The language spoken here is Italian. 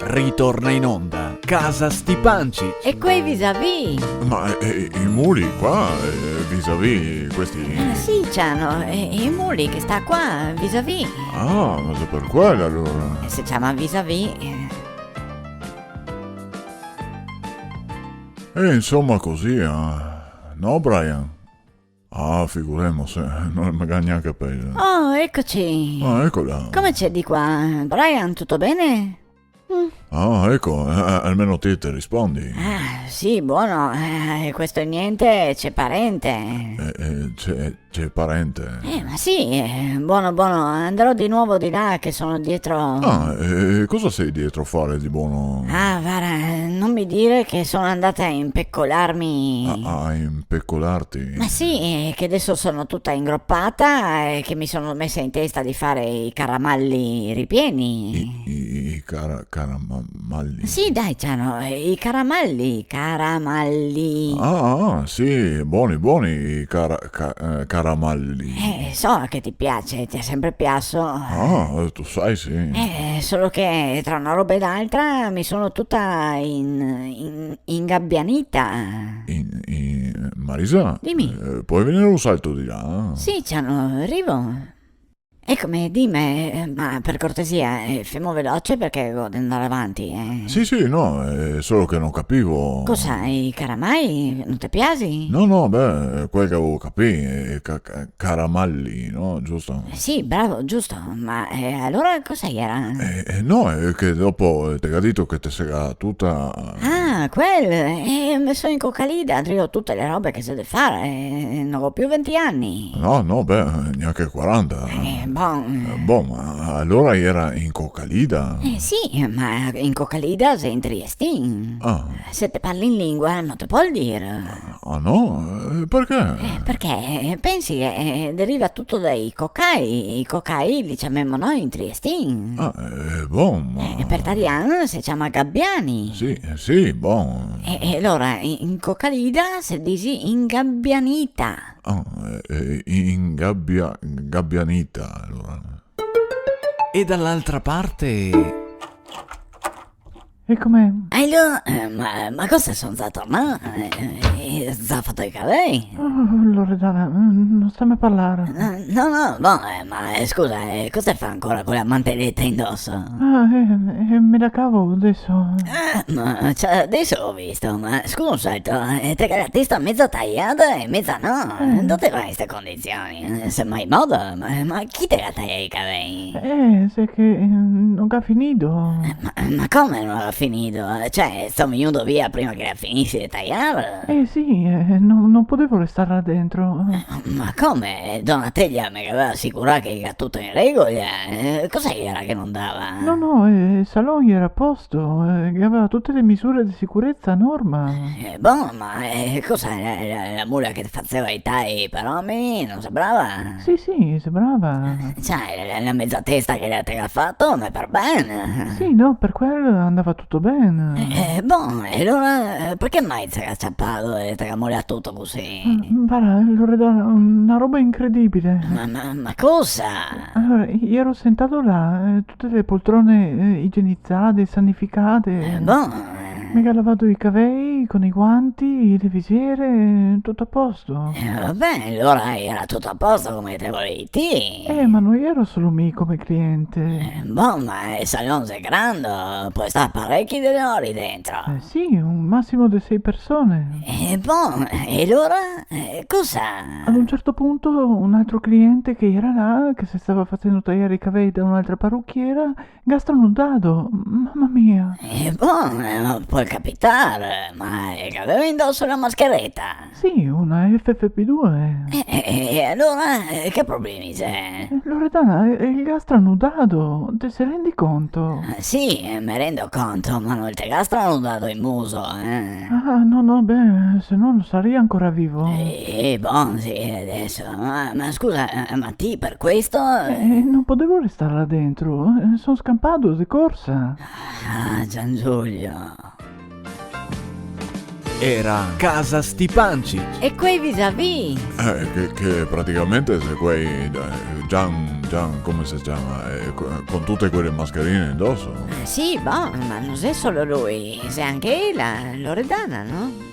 Ritorna in onda Casa Stipanci. E quei vis-à-vis? Ma i muli qua, vis-à-vis, questi... Sì, Ciano, i muli che sta qua, vis-à-vis. Ah, ma se per quello allora... Si chiama vis-à-vis. E insomma così, no Brian? Ah, figuremos, non è magari neanche peggio. Oh, eccoci. Ah, eccola. Come c'è di qua? Brian, tutto bene? Ah, ecco, almeno te rispondi. Sì, buono. Questo è niente, c'è parente. C'è parente. Ma sì, buono, buono. Andrò di nuovo di là che sono dietro. Ah, e cosa sei dietro a fare di buono? Ah, guarda, non mi dire che sono andata a impeccolarmi. A impeccolarti? Ma sì, che adesso sono tutta ingroppata e che mi sono messa in testa di fare i caramalli ripieni. I caramalli? Sì, dai, Ciano, i caramalli. Ah, sì, buoni i caramalli. So che ti piace, ti è sempre piaciuto. Ah, tu sai, sì. Solo che tra una roba ed altra mi sono tutta ingabbianita. Marisa? Dimmi. Puoi venire un salto di là? Sì, Ciano, arrivo. Eccomi, dimmi, ma per cortesia, fermo veloce perché devo andare avanti. Sì, no, è solo che non capivo. Cosa, i caramai? Non ti piaci? No, beh, quel che avevo capito, caramalli, no, giusto? Sì, bravo, giusto, ma allora cosa era? No, è che dopo ti ha detto che ti sega tutta... Ah, mi sono in cocalida, ho tutte le robe che si deve fare, non ho più 20 anni. No, beh, neanche 40. Boh, ma allora era in cocalida? Sì, ma in cocalida sei in Triestin. Ah. Se te parli in lingua non te può dire. Ah no? Perché? Perché pensi che deriva tutto dai cocai. I cocai li chiamiamo noi in Triestin. Boh, ma... E per italiano si chiama gabbiani. Sì, boh. E allora in cocalida si dice ingabbianita. Gabbianita, allora. E dall'altra parte... E com'è? Allora, ma cosa sono stato tornato? Sta fatto i capelli? Oh, Loredana, non stammi a parlare. No, ma scusa, cosa fa ancora con la manteletta indosso? Me la cavo adesso. Ma adesso l'ho visto, ma scusa un salto, te la testa mezza tagliata e mezza no, dove vai in queste condizioni? Se mai modo, ma chi te la taglia i capelli? Se che non ha finito. Ma come non ha finito? Cioè, sto venuto via prima che la finissi di tagliare? Sì, non potevo restare là dentro. Ma come? Donatella mi aveva assicurato che era tutto in regola? Cos'è che era che non dava? No, il salone era a posto, che aveva tutte le misure di sicurezza a norma. Boh, ma cos'è la mula che faceva i tagli per uomini? Non sembrava? Sì, sembrava. Cioè, la mezza testa che te l'ha fatto, ma per bene. Sì, no, per quello andava tutto bene. Boh, e allora perché mai ti ha acciappato e ti ha mollato tutto così? Guarda, Loredana, una roba incredibile. Ma cosa? Allora, io ero sentato là, tutte le poltrone igienizzate, sanificate. Boh. Mi ha lavato i capelli con i guanti, le visiere, tutto a posto. Vabbè, allora era tutto a posto come te volevi te. Ma non ero solo me come cliente. Boh, ma il salone è grande, puoi stare parecchi delle ore dentro. Sì, un massimo di 6 persone. Boh, e allora cosa? Ad un certo punto un altro cliente che era là, che si stava facendo tagliare i capelli da un'altra parrucchiera, gastronudato. Mamma mia. Boh, può capitare, ma aveva indosso la mascheretta. Sì, una FFP2. E allora che problemi c'è? Loredana, il gastronudato, te se rendi conto? Sì, mi rendo conto, ma non te gastronudato in muso, Ah, no, beh, se no non sarei ancora vivo. Boh, sì, adesso. Ma scusa, ma ti per questo? Non potevo restare là dentro, sono scampato di corsa. Ah, Gian Giulio. era Casa Stipancic. E quei vis-à-vis? Che praticamente se quei Gian, come si chiama? Con tutte quelle mascherine indosso. Sì, boh, ma non è solo lui, c'è anche la Loredana, no?